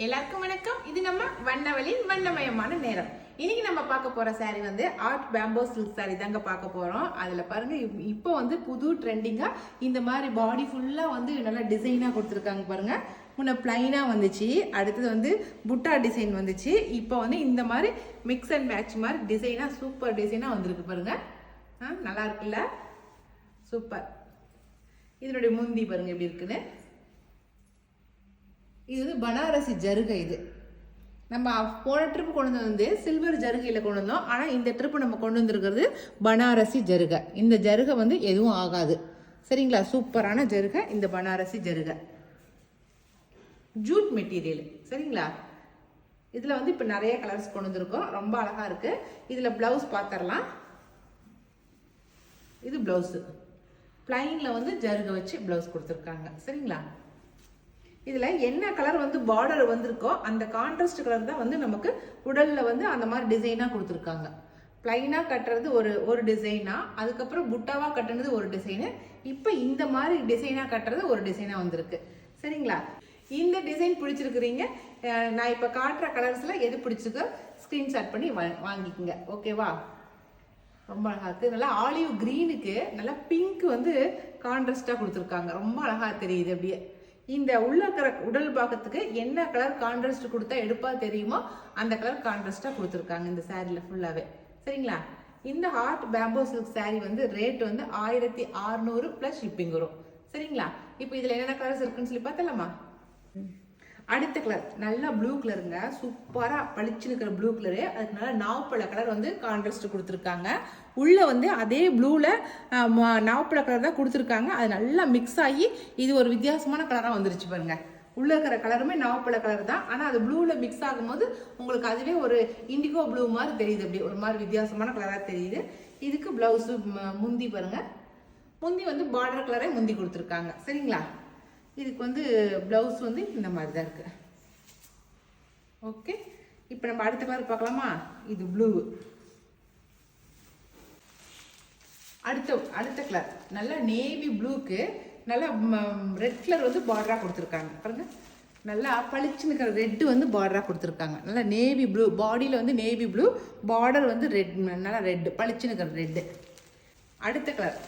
எல்லாருக்கும் வணக்கம். இது நம்ம வண்ணவலின் வண்ணமயமான நேரம். இன்னைக்கு நம்ம பார்க்க போற சாரி வந்து ஆர்ட் பேம்போ சில்க் சாரி தாங்க பார்க்க போறோம். அதுல பாருங்க, இப்போ வந்து புது ட்ரெண்டிங்கா இந்த மாதிரி பாடி ஃபுல்லா வந்து நல்லா டிசைனா கொடுத்துருக்காங்க பாருங்க. முன்ன பிளைனா வந்துச்சு, அடுத்தது வந்து புட்டா டிசைன் வந்துச்சு, இப்போ வந்து இந்த மாதிரி மிக்ஸ் அண்ட் மேட்ச் மாதிரி டிசைனா சூப்பர் டிசைனா வந்திருக்கு பாருங்க. நல்லா இருக்குல்ல, சூப்பர். இதனுடைய முந்தி பாருங்க எப்படி இருக்குன்னு. இது வந்து பனாரசி ஜருகை. இது நம்ம போன ட்ரிப் கொண்டு வந்து சில்வர் ஜருகையில் கொண்டு வந்தோம். ஆனால் இந்த ட்ரிப் நம்ம கொண்டு வந்திருக்கிறது பனாரசி ஜருகை. இந்த ஜருகை வந்து எதுவும் ஆகாது, சரிங்களா? சூப்பரான ஜருகை இந்த பனாரசி ஜருகை. ஜூட் மெட்டீரியல், சரிங்களா? இதில் வந்து இப்போ நிறைய கலர்ஸ் கொண்டு வந்திருக்கோம், ரொம்ப அழகாக இருக்குது. இதில் ப்ளவுஸ் பார்த்துடலாம். இது ப்ளவுஸு பிளைனில் வந்து ஜருகை வச்சு ப்ளவுஸ் கொடுத்துருக்காங்க, சரிங்களா? இதில் என்ன கலர் வந்து பார்டர் வந்திருக்கோ அந்த கான்ட்ராஸ்ட் கலர் தான் வந்து நமக்கு உடலில் வந்து அந்த மாதிரி டிசைனாக கொடுத்துருக்காங்க. பிளைனாக கட்டுறது ஒரு டிசைனா, அதுக்கப்புறம் புட்டாவாக கட்டுறது ஒரு டிசைனு, இப்போ இந்த மாதிரி டிசைனாக கட்டுறது ஒரு டிசைனாக வந்திருக்கு, சரிங்களா? இந்த டிசைன் பிடிச்சிருக்கிறீங்க, நான் இப்போ காட்டுற கலர்ஸில் எது பிடிச்சிருக்கோ ஸ்க்ரீன்ஷாட் பண்ணி வாங்கிக்கோங்க, ஓகேவா? ரொம்ப அழகாக இருக்குது. நல்லா ஆலிவ் க்ரீனுக்கு நல்லா பிங்க் வந்து கான்ட்ராஸ்டாக கொடுத்துருக்காங்க, ரொம்ப அழகாக தெரியுது. அப்படியே இந்த உள்ள இருக்கிற உடல் பாகத்துக்கு என்ன கலர் கான்ட்ராஸ்ட் கொடுத்தா எடுப்பா தெரியுமோ அந்த கலர் கான்ட்ராஸ்டாக கொடுத்துருக்காங்க இந்த சாரியில் ஃபுல்லாகவே, சரிங்களா? இந்த ஹார்ட் பேம்போ சில்க் சாரி வந்து ரேட் வந்து 1600 + ஷிப்பிங் வரும், சரிங்களா? இப்போ இதில் என்னென்ன கலர்ஸ் இருக்குன்னு சொல்லி பார்த்தலாமா? அடுத்த கலர் நல்லா ப்ளூ கலருங்க, சூப்பராக பளிச்சுன்னு இருக்கிற ப்ளூ கலரு. அதுக்கு நல்லா நாவப்பழ கலர் வந்து கான்ட்ராஸ்ட் கொடுத்துருக்காங்க. உள்ளே வந்து அதே ப்ளூவில் நாவப்பழ கலர் தான் கொடுத்துருக்காங்க. அது நல்லா மிக்ஸ் ஆகி இது ஒரு வித்தியாசமான கலராக வந்துருச்சு பாருங்க. உள்ளே இருக்கிற கலருமே நாவப்பழ கலர் தான், ஆனால் அது ப்ளூவில் மிக்ஸ் ஆகும்போது உங்களுக்கு அதுவே ஒரு இண்டிகோ ப்ளூ மாதிரி தெரியுது, அப்படி ஒரு மாதிரி வித்தியாசமான கலராக தெரியுது. இதுக்கு ப்ளவுஸு முந்தி பாருங்க, முந்தி வந்து பார்டர் கலரே முந்தி கொடுத்துருக்காங்க, சரிங்களா? இதுக்கு வந்து ப்ளவுஸ் வந்து இந்த மாதிரி தான் இருக்குது, ஓகே. இப்போ நம்ம அடுத்த கலர் பார்க்கலாமா? இது ப்ளூ. அடுத்த கலர் நல்லா நேவி ப்ளூக்கு நல்லா ரெட் கலர் வந்து பார்டராக கொடுத்துருக்காங்க பாருங்க. நல்லா பளிச்சுன்னு இருக்கிற ரெட்டு வந்து பார்டராக கொடுத்துருக்காங்க. நல்லா நேவி ப்ளூ, பாடியில் வந்து நேவி ப்ளூ, பார்டர் வந்து ரெட், நல்லா ரெட்டு பளிச்சுன்னு இருக்கிற ரெட்டு. அடுத்த கலர்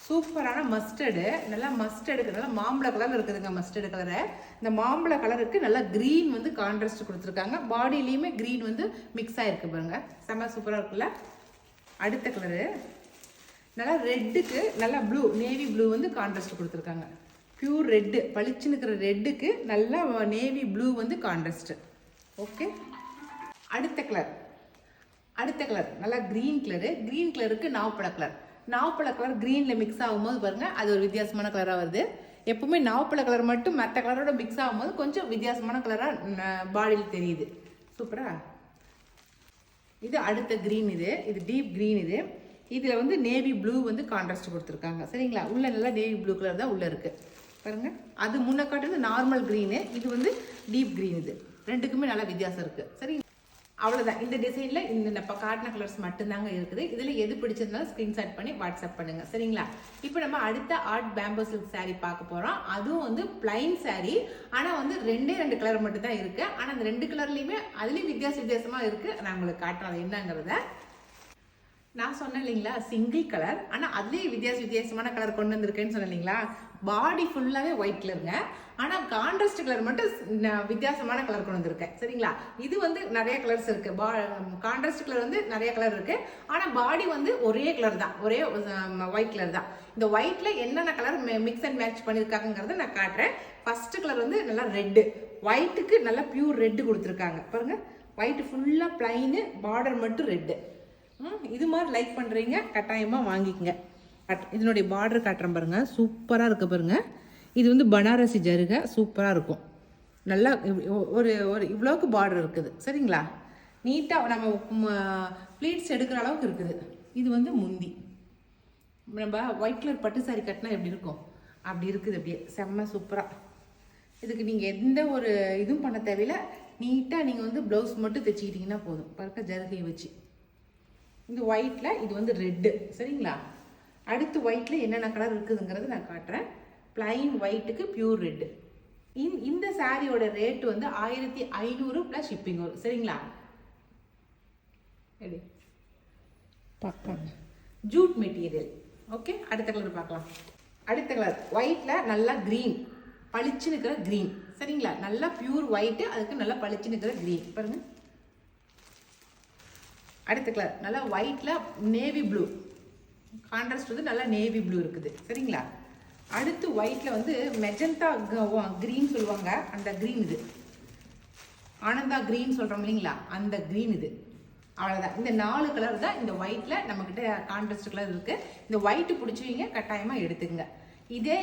சூப்பரான மஸ்டர்டு, நல்லா மஸ்டர்டுக்கு நல்லா மாம்பழ கலர் இருக்குதுங்க. மஸ்டர்டு கலரை இந்த மாம்பழ கலருக்கு நல்லா க்ரீன் வந்து கான்ட்ராஸ்ட் கொடுத்துருக்காங்க. பாடியிலையுமே க்ரீன் வந்து மிக்ஸ் ஆகிருக்கு பாருங்க, செம்ம சூப்பராக இருக்குல்ல. அடுத்த கலரு நல்லா ரெட்டுக்கு நல்லா ப்ளூ, நேவி ப்ளூ வந்து கான்ட்ராஸ்ட் கொடுத்துருக்காங்க. பியூர் ரெட்டு, பளிச்சுன்னு இருக்கிற ரெட்டுக்கு நல்லா நேவி ப்ளூ வந்து கான்ட்ராஸ்ட், ஓகே. அடுத்த கலர் நல்லா க்ரீன் கலரு, க்ரீன் கலருக்கு நாவப்பழ கலர். நாவப்பழ கலர் க்ரீனில் மிக்ஸ் ஆகும்போது பாருங்கள் அது ஒரு வித்தியாசமான கலராக வருது. எப்பவுமே நாவப்பழ கலர் மட்டும் மற்ற கலரோட மிக்ஸ் ஆகும்போது கொஞ்சம் வித்தியாசமான கலராக பாடியில் தெரியுது, சூப்பரா. இது அடுத்த க்ரீன், இது டீப் க்ரீன். இதில் வந்து நேவி ப்ளூ வந்து கான்ட்ராஸ்ட் கொடுத்துருக்காங்க, சரிங்களா? உள்ள நல்லா நேவி ப்ளூ கலர் தான் உள்ளே இருக்குது பாருங்கள். அது முன்ன காட்டுறது நார்மல் க்ரீனு, இது வந்து டீப் க்ரீன். இது ரெண்டுக்குமே நல்லா வித்தியாசம் இருக்குது, சரிங்க. அவ்வளோதான். இந்த டிசைனில் இந்த நம்ம காட்டின கலர்ஸ் மட்டும்தாங்க இருக்குது. இதில் எது பிடிச்சிருந்தாலும் ஸ்க்ரீன்ஷாட் பண்ணி வாட்ஸ்அப் பண்ணுங்கள், சரிங்களா? இப்போ நம்ம அடுத்த ஆர்ட் பேம்போ சில்க் சாரீ பார்க்க போகிறோம். அதுவும் வந்து பிளைன் சாரீ, ஆனால் வந்து 2 கலர் மட்டும் தான் இருக்குது. ஆனால் அந்த 2 கலர்லேயுமே அதுலேயும் வித்தியாசமாக இருக்குது. நான் உங்களுக்கு காட்டுறேன் அது என்னங்கிறத. நான் சொன்னேன் இல்லைங்களா, சிங்கிள் கலர், ஆனால் அதுலேயே வித்தியாசமான கலர் கொண்டு வந்திருக்கேன்னு சொன்னேன் இல்லைங்களா. பாடி ஃபுல்லாகவே ஒயிட் கலருங்க, ஆனால் கான்ட்ராஸ்ட் கலர் மட்டும் வித்தியாசமான கலர் கொண்டு வந்திருக்கேன், சரிங்களா? இது வந்து நிறைய கலர்ஸ் இருக்குது. கான்ட்ராஸ்ட் கலர் வந்து நிறைய கலர் இருக்குது, ஆனால் பாடி வந்து ஒரே கலர் தான், ஒரே ஒயிட் கலர் தான். இந்த ஒயிட்டில் என்னென்ன கலர் மிக்ஸ் அண்ட் மேட்ச் பண்ணியிருக்காங்கிறத நான் காட்டுறேன். ஃபர்ஸ்ட் கலர் வந்து நல்லா ரெட்டு, ஒயிட்டுக்கு நல்லா பியூர் ரெட்டு கொடுத்துருக்காங்க பாருங்கள். ஒயிட்டு ஃபுல்லாக பிளைனு, பார்டர் மட்டும் ரெட்டு. இது மாதிரி லைக் பண்ணுறீங்க கட்டாயமாக வாங்கிக்கோங்க. இதனுடைய பார்டர் காட்டுறேன் பாருங்கள், சூப்பராக இருக்குது பாருங்கள். இது வந்து பனாரசி ஜருகை, சூப்பராக இருக்கும். நல்லா ஒரு இவ்வளோக்கு பார்டர் இருக்குது, சரிங்களா? நீட்டாக நம்ம ப்ளீட்ஸ் எடுக்கிற அளவுக்கு இருக்குது. இது வந்து முந்தி. நம்ம ஒயிட் கலர் பட்டு சாரி கட்டினா எப்படி இருக்கும் அப்படி இருக்குது, அப்படியே செம்ம சூப்பராக. இதுக்கு நீங்கள் எந்த ஒரு இதுவும் பண்ண தேவையில்லை, நீட்டாக நீங்கள் வந்து ப்ளவுஸ் மட்டும் தைச்சிக்கிட்டிங்கன்னா போதும் பாருங்க, ஜருகையை வச்சு. இந்த ஒயிட்டில் இது வந்து ரெட்டு, சரிங்களா? அடுத்து ஒயிட்டில் என்னென்ன கலர் இருக்குதுங்கிறது நான் காட்டுறேன். பிளைன் ஒயிட்டுக்கு பியூர் ரெட்டு, இந்த சாரியோட ரேட் வந்து 1500 + ஷிப்பிங் வரும். சரிங்களா? ரெடி பார்க்கலாம். Jude material. ஓகே, அடுத்த கலர் பார்க்கலாம். அடுத்த கலர் ஒயிட்ல நல்லா கிரீன், பளிச்சுன்னு இருக்கிற கிரீன். சரிங்களா? நல்லா பியூர் ஒயிட், அதுக்கு நல்லா பளிச்சுன்னு இருக்கிற கிரீன் பாருங்க. அடுத்த கலர் நல்லா ஒயிட்ல நேவி ப்ளூ, கான்ட்ராஸ்ட் வந்து நல்லா நேவி ப்ளூ இருக்குது. சரிங்களா? அடுத்து ஒயிட்ல வந்து மெஜந்தா கிரீன் சொல்லுவாங்க, அந்த கிரீன் இது. ஆனந்தா கிரீன் சொல்றோம் இல்லைங்களா, அந்த கிரீன் இது. அவ்வளோதான். இந்த 4 கலர் தான் இந்த ஒயிட்ல நம்மக்கிட்ட கான்ட்ராஸ்ட் கலர் இருக்கு. இந்த ஒயிட் பிடிச்சிவீங்க கட்டாயமா எடுத்துக்கங்க.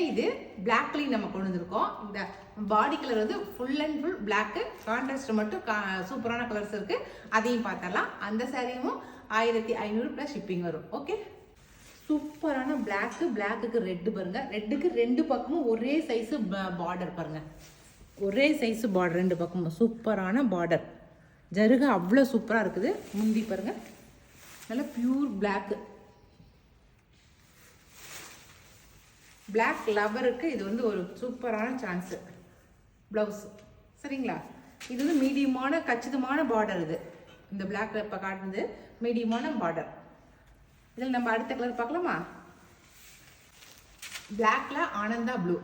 இது பிளாக்லையும் நம்ம கொண்டு வந்திருக்கோம். இந்த பாடி கலர் வந்து full and full black, contrast மட்டும் சூப்பரான கலர்ஸ் இருக்கு. அதையும் பார்த்தரலாம். அந்த சாரியும் 1500 + ஷிப்பிங் வரும். ஓகே, சூப்பரான பிளாக்குக்கு ரெட் பாருங்க. ரெட்டுக்கு 2 பக்கமும் ஒரே சைஸ் பார்டர் பாருங்க. ஒரே சைஸ் பார்டர் 2 பக்கமும் சூப்பரான பார்டர். ஜருக அவ்வளோ சூப்பராக இருக்குது. முந்தி பாருங்க, நல்ல பியூர் பிளாக் லவருக்கு இது வந்து ஒரு சூப்பரான சான்ஸு. ப்ளவுஸ் சரிங்களா? இது வந்து மீடியமான கச்சிதமான பார்டர். இது இந்த பிளாக்ல இப்போ காட்டுறது மீடியமான பார்டர். இதில் நம்ம அடுத்த கலர் பார்க்கலாமா? பிளாக்ல ஆனந்தா ப்ளூ.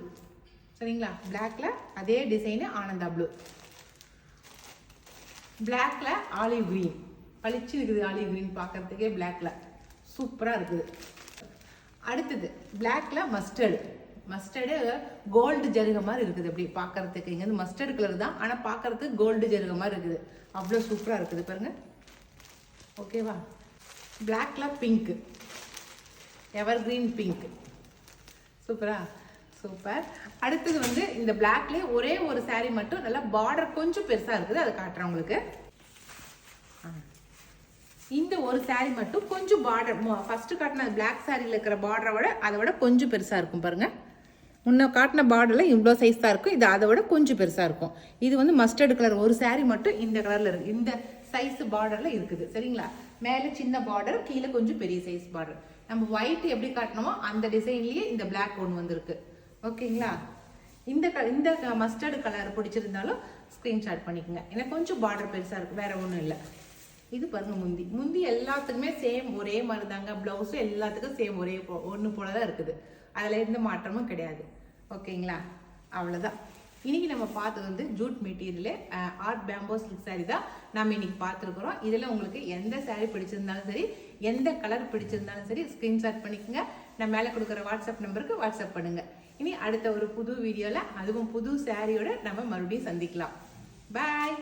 சரிங்களா? பிளாக்ல அதே டிசைனு ஆனந்தா ப்ளூ. பிளாக்ல ஆலிவ் கிரீன், பளிச்சு இருக்குது. ஆலிவ் கிரீன் பார்க்கறதுக்கே பிளாக்ல சூப்பராக இருக்குது. அடுத்தது பிளாக்ல மஸ்டர்டு கோல்டு ஜருக மாதிரி இருக்குது. அப்படி பார்க்கறதுக்கு இங்கே வந்து மஸ்டர்டு கலர் தான், ஆனால் பார்க்கறதுக்கு கோல்டு ஜருக மாதிரி இருக்குது. அவ்வளோ சூப்பராக இருக்குது பாருங்க. ஓகேவா? பிளாக்ல பிங்க், எவர் கிரீன் பிங்க். சூப்பரா? சூப்பர். அடுத்தது வந்து இந்த பிளாக்லேயே ஒரே ஒரு சாரீ மட்டும் நல்லா பார்டர் கொஞ்சம் பெருசாக இருக்குது, அதை காட்டுறேன் உங்களுக்கு. இந்த ஒரு சாரீ மட்டும் கொஞ்சம் பார்டர் ஃபர்ஸ்ட் காட்டின பிளாக் சாரியில் இருக்கிற பார்டரை விட அதை விட கொஞ்சம் பெருசாக இருக்கும் பாருங்க. முன்ன காட்டின பார்டரில் இவ்வளோ சைஸ் தான் இருக்கும், இது அதை விட கொஞ்சம் பெருசாக இருக்கும். இது வந்து மஸ்டர்டு கலர் ஒரு சாரீ மட்டும் இந்த கலரில் இருக்குது, இந்த சைஸ் பார்டரில் இருக்குது. சரிங்களா? மேலே சின்ன பார்டர், கீழே கொஞ்சம் பெரிய சைஸ் பார்டர். நம்ம ஒயிட் எப்படி காட்டணுமோ அந்த டிசைன்லேயே இந்த பிளாக் ஒன்று வந்திருக்கு. ஓகேங்களா? இந்த மஸ்டர்டு கலர் பிடிச்சிருந்தாலும் ஸ்க்ரீன்ஷாட் பண்ணிக்கோங்க. ஏன்னா கொஞ்சம் பார்டர் பெருசாக இருக்குது, வேற ஒன்றும் இல்லை. இது பாருங்க, முந்தி எல்லாத்துக்குமே சேம் ஒரே மாதிரி தாங்க. ப்ளவுஸும் எல்லாத்துக்கும் சேம் ஒரே ஒன்று போல தான் இருக்குது. அதில் எந்த மாற்றமும் கிடையாது. ஓகேங்களா? அவ்வளோதான். இன்னைக்கு நம்ம பார்த்தது வந்து Jude material art பேம்போ silk sorry தான் நம்ம இன்னைக்கு பார்த்துருக்குறோம். இதில் உங்களுக்கு எந்த சாரீ பிடிச்சிருந்தாலும் சரி, எந்த கலர் பிடிச்சிருந்தாலும் சரி, ஸ்க்ரீன்ஷாட் பண்ணிக்கோங்க. நான் மேலே கொடுக்குற வாட்ஸ்அப் நம்பருக்கு வாட்ஸ்அப் பண்ணுங்க. இனி அடுத்த ஒரு புது வீடியோவில் அதுவும் புது சாரியோட நம்ம மறுபடியும் சந்திக்கலாம். பாய்.